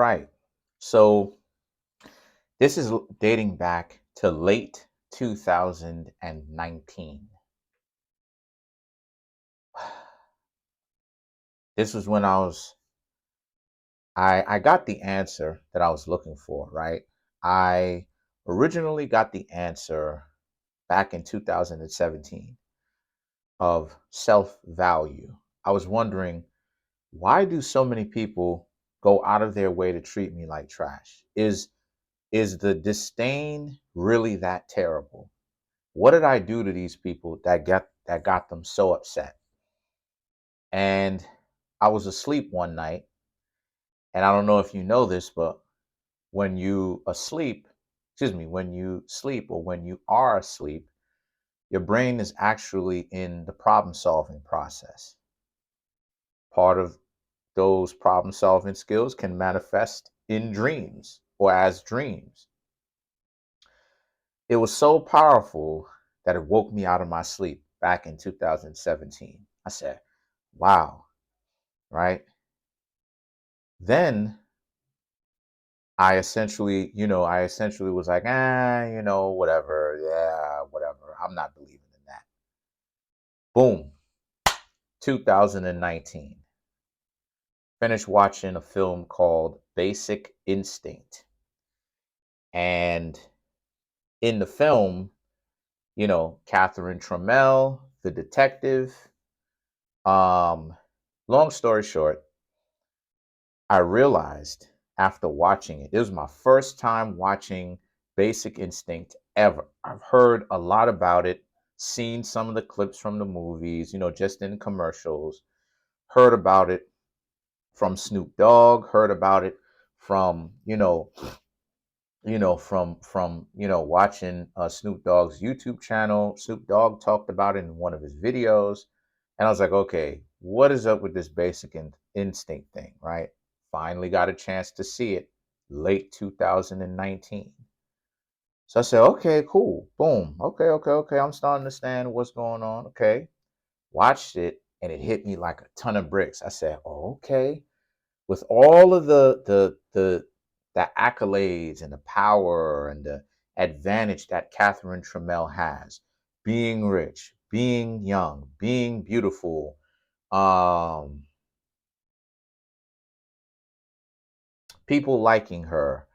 Right. So this is dating back to late 2019. This was when I got the answer that I was looking for, right? I originally got the answer back in 2017 of self-value. I was wondering, why do so many people go out of their way to treat me like trash? Is the disdain really that terrible? What did I do to these people that got them so upset? And I was asleep one night, and I don't know if you know this, but when you asleep, when you sleep or when you are asleep, your brain is actually in the problem solving process. Part of those problem solving skills can manifest in dreams or as dreams. It was so powerful that it woke me out of my sleep back in 2017. I said, wow, right? Then I essentially was like, whatever. Yeah, whatever. I'm not believing in that. Boom, 2019. Finished watching a film called Basic Instinct. And in the film, Catherine Trammell, the detective. Um, Long story short, I realized after watching it, it was my first time watching Basic Instinct ever. I've heard a lot about it, seen some of the clips from the movies, just in commercials, heard about it from Snoop Dogg, heard about it from, watching Snoop Dogg's YouTube channel. Snoop Dogg talked about it in one of his videos. And I was like, okay, what is up with this basic instinct thing, right? Finally got a chance to see it late 2019. So I said, okay, cool. Boom. Okay, okay, okay. I'm starting to understand what's going on. Okay. Watched it and it hit me like a ton of bricks. I said, oh, okay. With all of the accolades and the power and the advantage that Catherine Trammell has, being rich, being young, being beautiful, um, people liking her,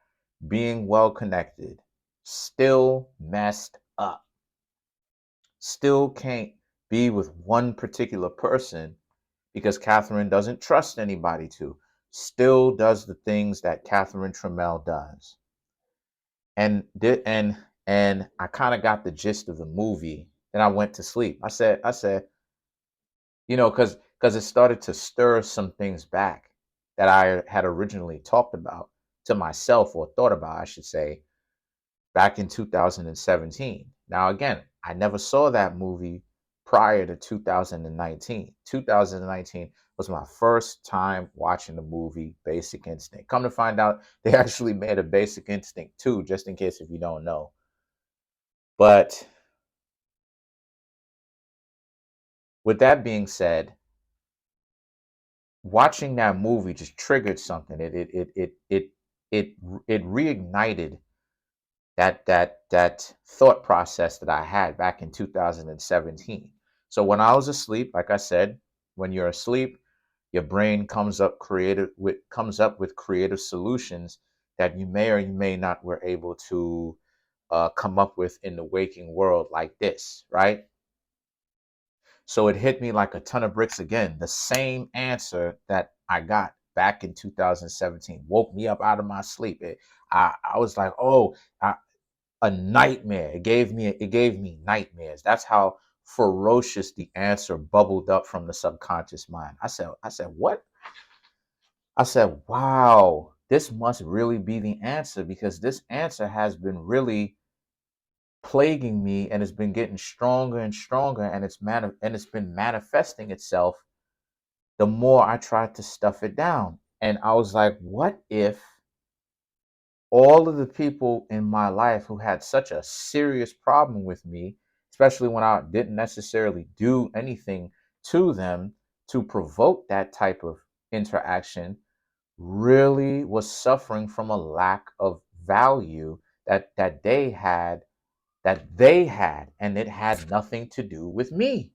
being well connected, still messed up, still can't be with one particular person because Catherine doesn't trust anybody to, still does the things that Catherine Trammell does. And I kind of got the gist of the movie. Then I went to sleep. I said, because it started to stir some things back that I had originally talked about to myself, or thought about, I should say, back in 2017. Now, again, I never saw that movie prior to 2019. 2019 was my first time watching the movie Basic Instinct. Come to find out, they actually made a Basic Instinct 2, just in case if you don't know. But with that being said, watching that movie just triggered something. It reignited that thought process that I had back in 2017. So when I was asleep, like I said, when you're asleep, your brain comes up with creative solutions that you may or you may not were able to come up with in the waking world like this, right? So it hit me like a ton of bricks again. The same answer that I got back in 2017 woke me up out of my sleep. I was like, oh, a nightmare. It gave me nightmares. That's how ferocious the answer bubbled up from the subconscious mind. I said, what? I said, wow, this must really be the answer, because this answer has been really plaguing me, and it's been getting stronger and stronger, and it's been manifesting itself the more I tried to stuff it down. And I was like, what if all of the people in my life who had such a serious problem with me, especially when I didn't necessarily do anything to them to provoke that type of interaction, really was suffering from a lack of value that they had, and it had nothing to do with me.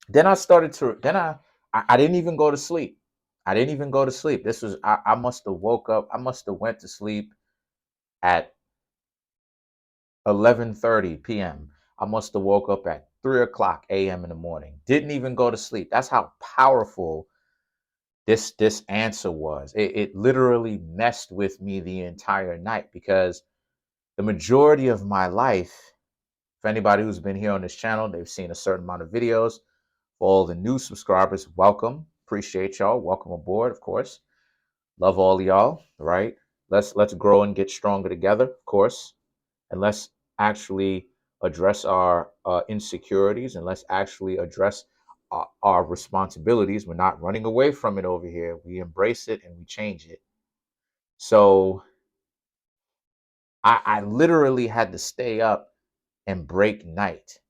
Then I started to I didn't even go to sleep. I didn't even go to sleep. This was I must have woke up. I must have went to sleep at 11:30 p.m. I must have woke up at 3 o'clock a.m. in the morning. Didn't even go to sleep. That's how powerful this answer was. It literally messed with me the entire night, because the majority of my life, for anybody who's been here on this channel, they've seen a certain amount of videos. For all the new subscribers, welcome. Appreciate y'all. Welcome aboard, of course. Love all y'all, right? Let's grow and get stronger together, of course. And let's actually address our insecurities, and let's actually address our responsibilities. We're not running away from it over here. We embrace it and we change it. So I literally had to stay up and break night.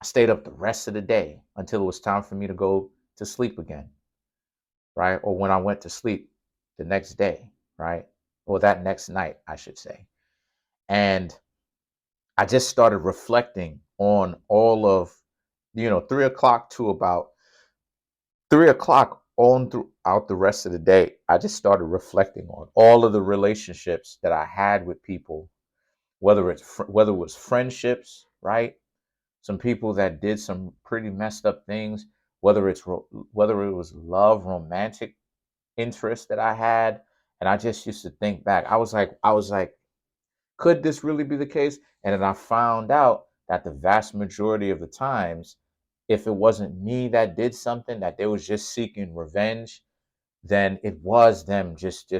I stayed up the rest of the day until it was time for me to go to sleep again, right? Or when I went to sleep the next day, right? Or that next night, I should say. And I just started reflecting on all of, 3 o'clock to about 3 o'clock on throughout the rest of the day. I just started reflecting on all of the relationships that I had with people, whether it was friendships, right? Some people that did some pretty messed up things, whether it was love, romantic interest that I had. And I just used to think back. I was like, could this really be the case? And then I found out that the vast majority of the times, if it wasn't me that did something, that they was just seeking revenge, then it was them just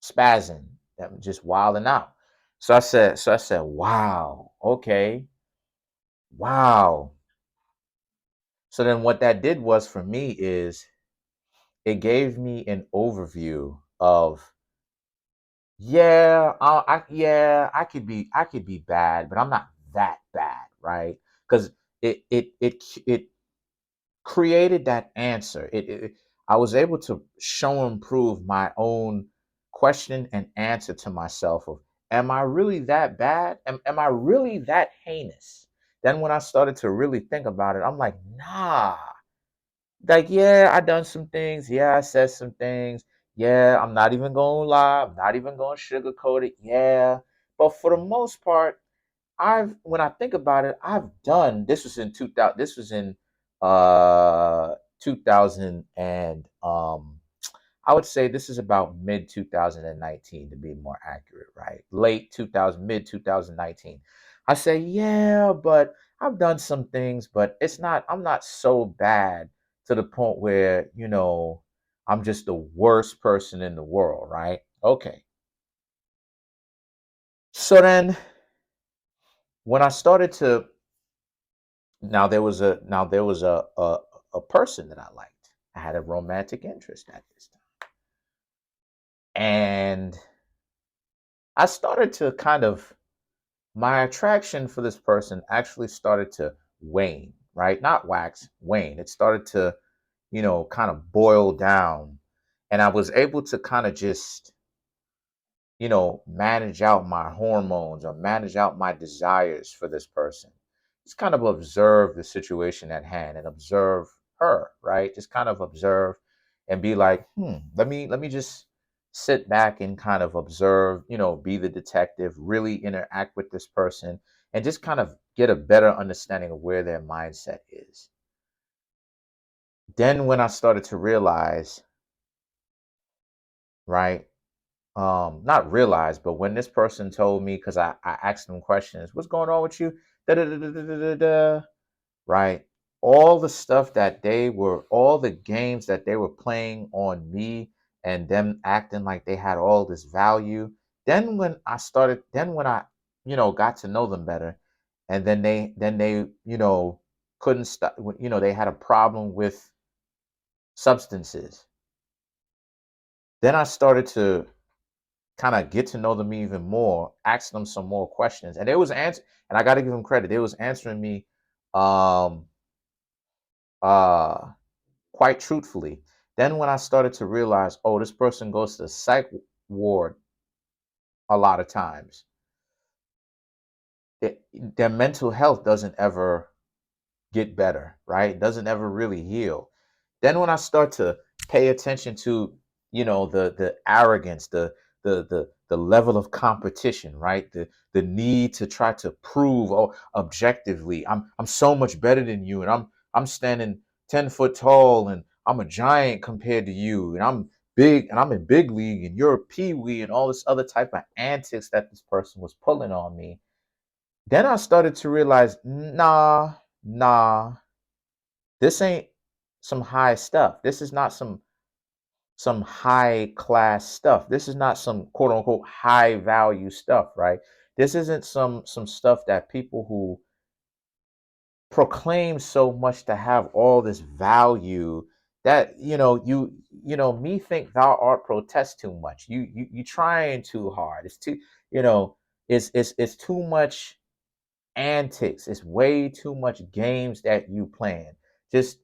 spazzing, them just wilding out. So I said, wow, okay, wow. So then what that did was for me is it gave me an overview of, I could be bad, but I'm not that bad, right? Because it created that answer. I was able to show and prove my own question and answer to myself of, am I really that bad? Am I really that heinous? Then when I started to really think about it, I'm like, nah. Like, yeah, I done some things. Yeah, I said some things. Yeah, I'm not even gonna lie. I'm not even gonna sugarcoat it. Yeah. But for the most part, when I think about it, I've done, this was in 2000, this was in 2000, and I would say this is about mid 2019 to be more accurate, right? Late 2000, mid 2019. I say, yeah, but I've done some things, but I'm not so bad to the point where, I'm just the worst person in the world, right? Okay. So then when I started to, now there was a person that I liked. I had a romantic interest at this time. And I started to kind of, my attraction for this person actually started to wane, right? Not wax, wane. It started to, kind of boil down. And I was able to kind of just, manage out my hormones or manage out my desires for this person. Just kind of observe the situation at hand and observe her, right? Just kind of observe and be like, let me just sit back and kind of observe, be the detective, really interact with this person and just kind of get a better understanding of where their mindset is. Then when I started to realize, right, not realize, but when this person told me, because I asked them questions, what's going on with you? Da, da, da, da, da, da, da, da, right? All the stuff that all the games that they were playing on me and them acting like they had all this value. Then when I, got to know them better, and then they, couldn't stop, they had a problem with substances. Then I started to kind of get to know them even more, ask them some more questions. And they was answer and I gotta give them credit. They was answering me um uh quite truthfully. Then when I started to realize, oh, this person goes to the psych ward a lot of times, their mental health doesn't ever get better, right? Doesn't ever really heal. Then when I start to pay attention to, the arrogance, the level of competition, right? The need to try to prove, oh, objectively, I'm so much better than you, and I'm standing 10 foot tall, and I'm a giant compared to you, and I'm big, and I'm in big league, and you're a pee-wee, and all this other type of antics that this person was pulling on me. Then I started to realize, nah, this ain't some high stuff. This is not some high class stuff. This is not some quote unquote high value stuff, right? This isn't some stuff that people who proclaim so much to have all this value, that me think thou art protest too much. You trying too hard. It's too, you know, it's too much antics. It's way too much games that you playing. Just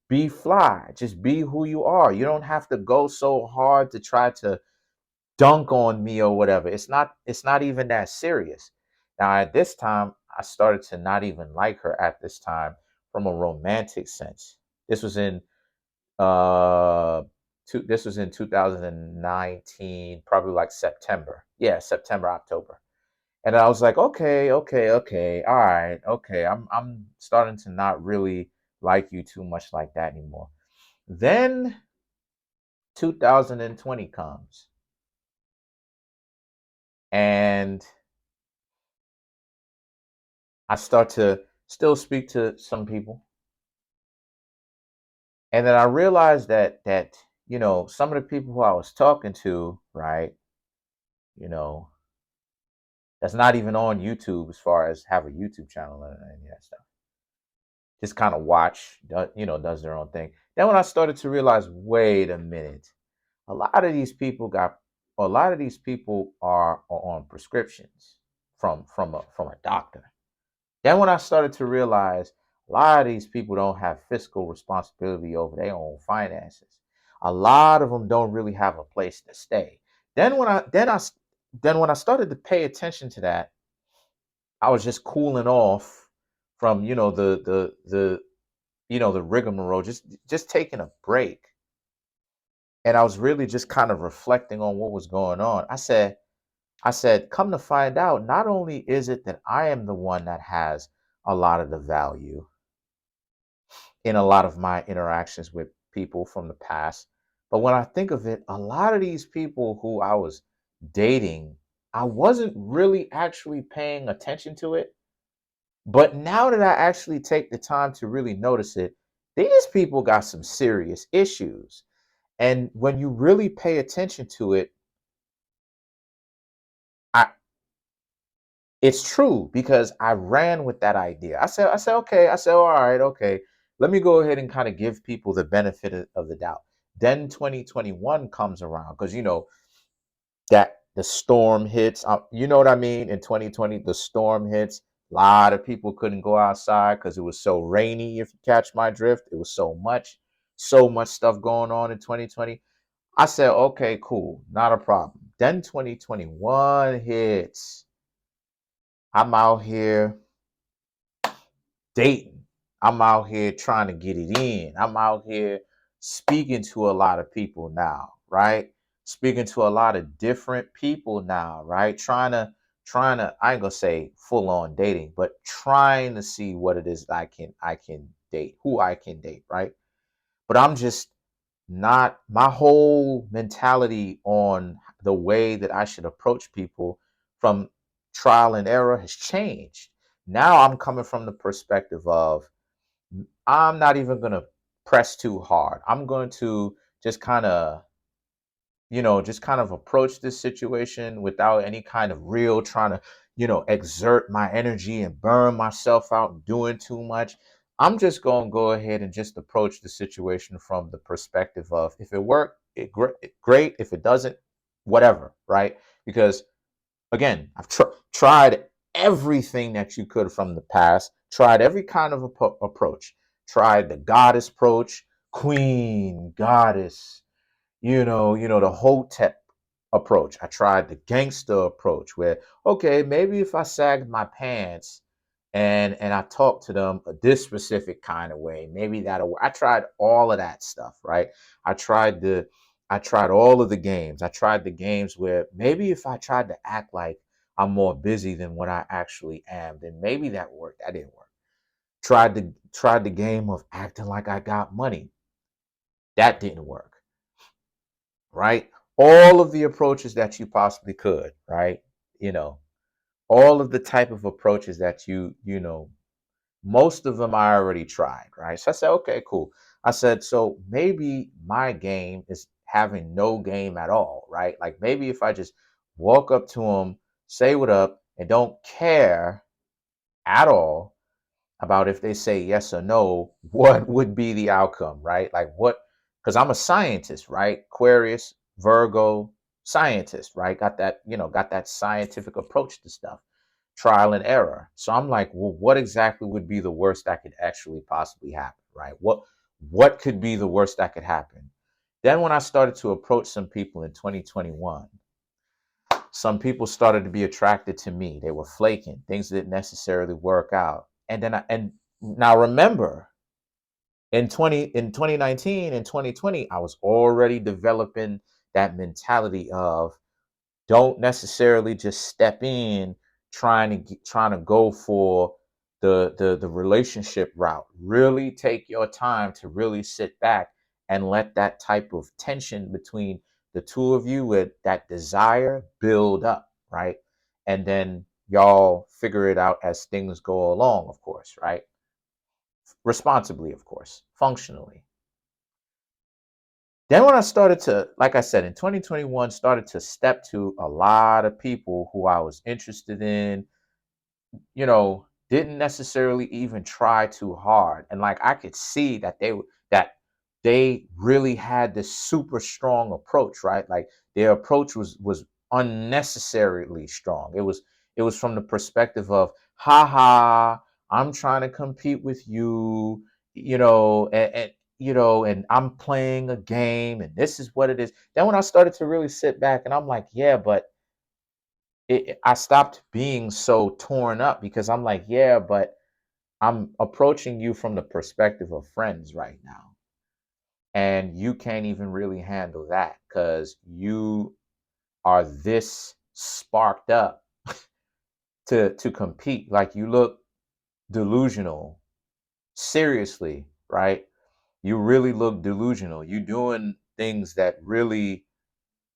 be fly. Just be who you are. You don't have to go so hard to try to dunk on me or whatever. It's not even that serious. Now at this time, I started to not even like her at this time from a romantic sense. This was in this was in 2019, probably like September. Yeah, September, October. And I was like, okay, all right, okay. I'm starting to not really like you too much like that anymore. Then 2020 comes, and I start to still speak to some people. And then I realized that some of the people who I was talking to, right, you know, that's not even on YouTube as far as have a YouTube channel and any of that stuff. Just kind of watch, does their own thing. Then when I started to realize, wait a minute, a lot of these people are on prescriptions from a doctor. Then when I started to realize a lot of these people don't have fiscal responsibility over their own finances. A lot of them don't really have a place to stay. Then when I started to pay attention to that, I was just cooling off from the rigmarole, just taking a break. And I was really just kind of reflecting on what was going on. I said, come to find out, not only is it that I am the one that has a lot of the value in a lot of my interactions with people from the past, but when I think of it, a lot of these people who I was dating, I wasn't really actually paying attention to it. But now that I actually take the time to really notice it, these people got some serious issues. And when you really pay attention to it, I it's true, because I ran with that idea. I said, okay. I said, all right, okay. Let me go ahead and kind of give people the benefit of the doubt. Then 2021 comes around, because that the storm hits. You know what I mean? In 2020, the storm hits. A lot of people couldn't go outside because it was so rainy. If you catch my drift, it was so much stuff going on in 2020. I said, okay, cool, not a problem. Then 2021 hits. I'm out here dating. I'm out here trying to get it in. I'm out here speaking to a lot of people now, right? Speaking to a lot of different people now, right? Trying to I ain't gonna say full on dating, but trying to see what it is that I can date, who I can date, right? But I'm just not, my whole mentality on the way that I should approach people from trial and error has changed. Now I'm coming from the perspective of, I'm not even going to press too hard. I'm going to just kind of, approach this situation without any kind of real trying to, exert my energy and burn myself out doing too much. I'm just going to go ahead and just approach the situation from the perspective of, if it worked, great. If it doesn't, whatever, right? Because again, I've tried everything that you could from the past, tried every kind of approach, tried the goddess approach, queen, goddess, the Hotep approach. I tried the gangster approach where, okay, maybe if I sagged my pants and I talked to them this specific kind of way, maybe that'll work. I tried all of that stuff, right? I tried the I tried all of the games. I tried the games where maybe if I tried to act like I'm more busy than what I actually am, then maybe that worked. That didn't work. Tried the game of acting like I got money. That didn't work, right? All of the approaches that you possibly could, right? You know, all of the type of approaches that most of them I already tried, right? So I said, okay, cool. I said, so maybe my game is having no game at all, right? Like maybe if I just walk up to them, say what up, and don't care at all about if they say yes or no, what would be the outcome, right? Like what, because I'm a scientist, right? Aquarius, Virgo, scientist, right? Got that scientific approach to stuff, trial and error. So I'm like, well, what exactly would be the worst that could actually possibly happen, right? What could be the worst that could happen? Then when I started to approach some people in 2021, some people started to be attracted to me. They were flaking. Things didn't necessarily work out. And now remember, in 2019 and 2020, I was already developing that mentality of don't necessarily just step in trying to go for the relationship route. Really take your time to really sit back and let that type of tension between the two of you with that desire build up, right? And then y'all figure it out as things go along, of course, right? Responsibly, of course, functionally. Then when I started to, like I said, in 2021, started to step to a lot of people who I was interested in, didn't necessarily even try too hard. And like I could see that they really had this super strong approach, right? Like their approach was unnecessarily strong. It was from the perspective of, haha, I'm trying to compete with you, and I'm playing a game and this is what it is. Then when I started to really sit back and I'm like, yeah, but I stopped being so torn up because I'm like, yeah, but I'm approaching you from the perspective of friends right now. And you can't even really handle that because you are this sparked up to compete. Like you look delusional. Seriously, right? You really look delusional. You doing things that really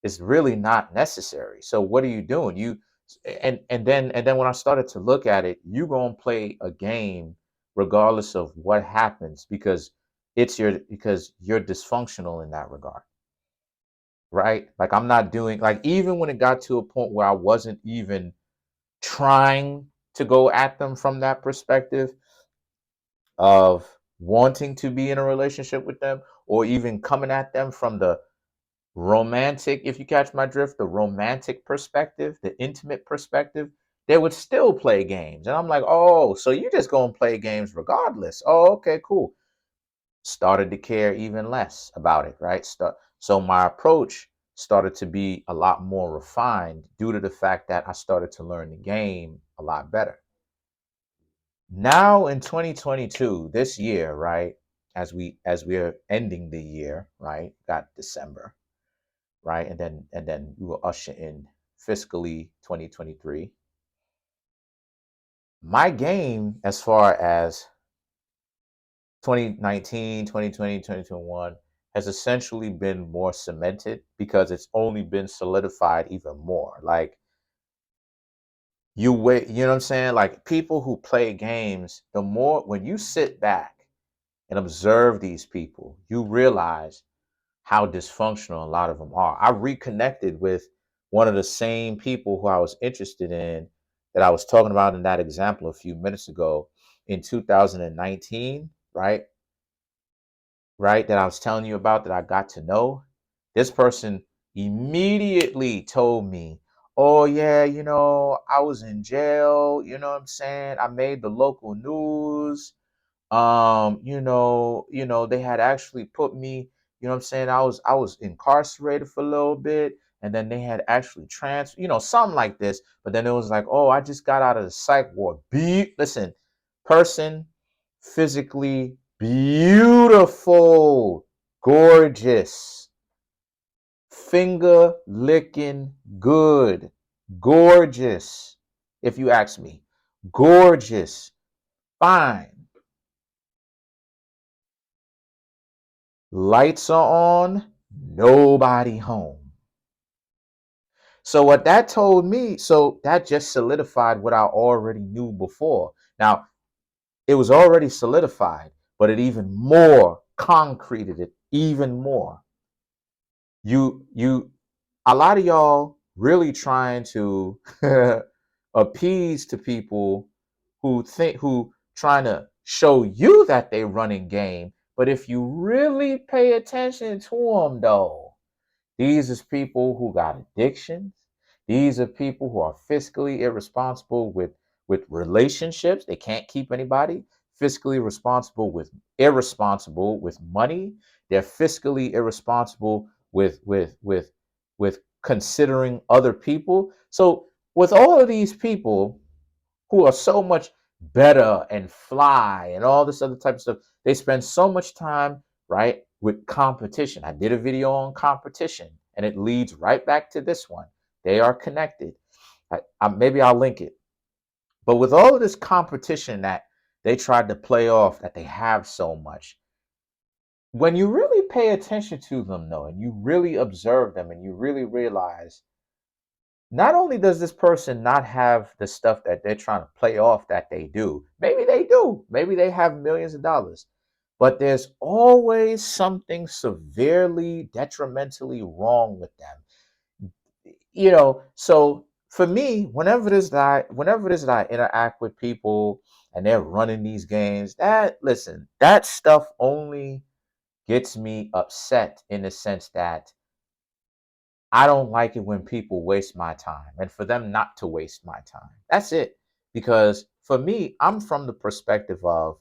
is really not necessary. So what are you doing? And then when I started to look at it, you gonna play a game regardless of what happens because you're dysfunctional in that regard, right? Like I'm not doing like even when it got to a point where I wasn't even trying to go at them from that perspective of wanting to be in a relationship with them or even coming at them from the romantic, if you catch my drift, the romantic perspective, the intimate perspective, they would still play games. And I'm like, oh, so you just gonna play games regardless. Oh, okay, cool. Started to care even less about it, right? So my approach started to be a lot more refined due to the fact that I started to learn the game a lot better. Now in 2022, this year, right? As we are ending the year, right? Got December, right? And then we will usher in fiscally 2023. My game as far as 2019, 2020, 2021 has essentially been more cemented because it's only been solidified even more. Like you wait, you know what I'm saying? Like people who play games, the more when you sit back and observe these people, you realize how dysfunctional a lot of them are. I reconnected with one of the same people who I was interested in that I was talking about in that example a few minutes ago in 2019, right? Right? That I was telling you about that I got to know. This person immediately told me, oh, yeah, I was in jail. You know what I'm saying? I made the local news. They had actually put me, what I'm saying, I was incarcerated for a little bit, and then they had actually something like this. But then it was like, oh, I just got out of the psych ward. Listen, person, physically beautiful, gorgeous, finger licking good, gorgeous. If you ask me, gorgeous, fine. Lights are on, nobody home. So what that told me, so that just solidified what I already knew before. Now, it was already solidified, but it even more concreted it even more. You a lot of y'all really trying to appease to people who trying to show you that they running game, but if you really pay attention to them though, these is people who got addictions. These are people who are fiscally irresponsible with relationships. They can't keep anybody. Fiscally responsible with irresponsible with money. They're fiscally irresponsible with considering other people. So with all of these people who are so much better and fly and all this other type of stuff, they spend so much time, right, with competition. I did a video on competition, and it leads right back to this one. They are connected. Maybe I'll link it. But with all of this competition that they tried to play off, that they have so much, when you really pay attention to them, though, and you really observe them, and you really realize, not only does this person not have the stuff that they're trying to play off that they do, maybe they do, maybe they have millions of dollars, but there's always something severely detrimentally wrong with them. So for me, whenever it is that I interact with people and they're running these games, that stuff only gets me upset in the sense that I don't like it when people waste my time, and for them not to waste my time. That's it. Because for me, I'm from the perspective of,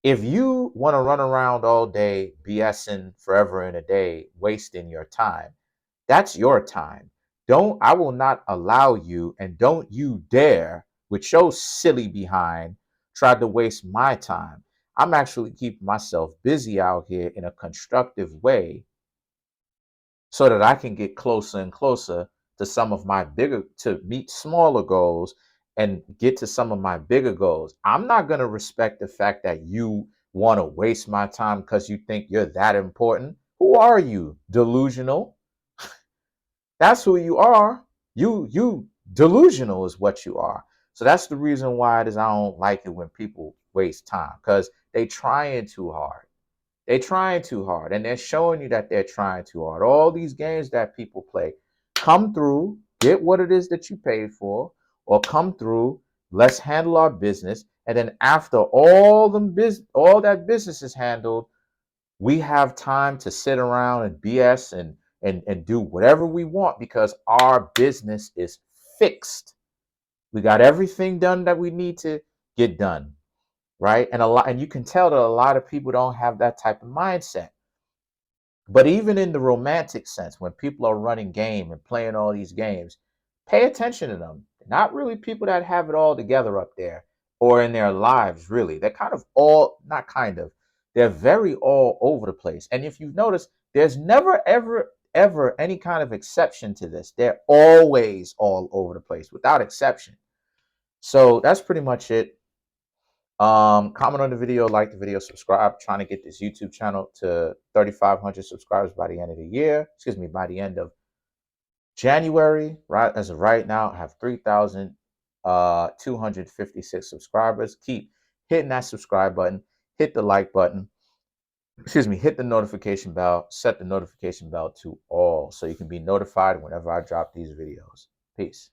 if you want to run around all day BSing forever and a day, wasting your time, that's your time. I will not allow you, and don't you dare, with your silly behind, try to waste my time. I'm actually keeping myself busy out here in a constructive way so that I can get closer and closer to to meet smaller goals and get to some of my bigger goals. I'm not going to respect the fact that you want to waste my time because you think you're that important. Who are you? Delusional? That's who you are. You delusional is what you are. So that's the reason why it is I don't like it when people waste time, because they trying too hard. They're trying too hard, and they're showing you that they're trying too hard. All these games that people play, come through, get what it is that you paid for, or come through, let's handle our business. And then after all that business is handled, we have time to sit around and BS and do whatever we want because our business is fixed. We got everything done that we need to get done, right? And you can tell that a lot of people don't have that type of mindset. But even in the romantic sense, when people are running game and playing all these games, pay attention to them. Not really people that have it all together up there or in their lives, really. They're kind of all, not kind of, they're very all over the place. And if you've noticed, there's never, ever any kind of exception to this. They're always all over the place without exception. So that's pretty much it. Comment on the video, like the video, subscribe. Trying to get this YouTube channel to 3,500 subscribers by the end of the year. Excuse me, by the end of January. Right as of right now, I have 3,256 subscribers. Keep hitting that subscribe button, hit the like button. Excuse me, hit the notification bell, set the notification bell to all so you can be notified whenever I drop these videos. Peace.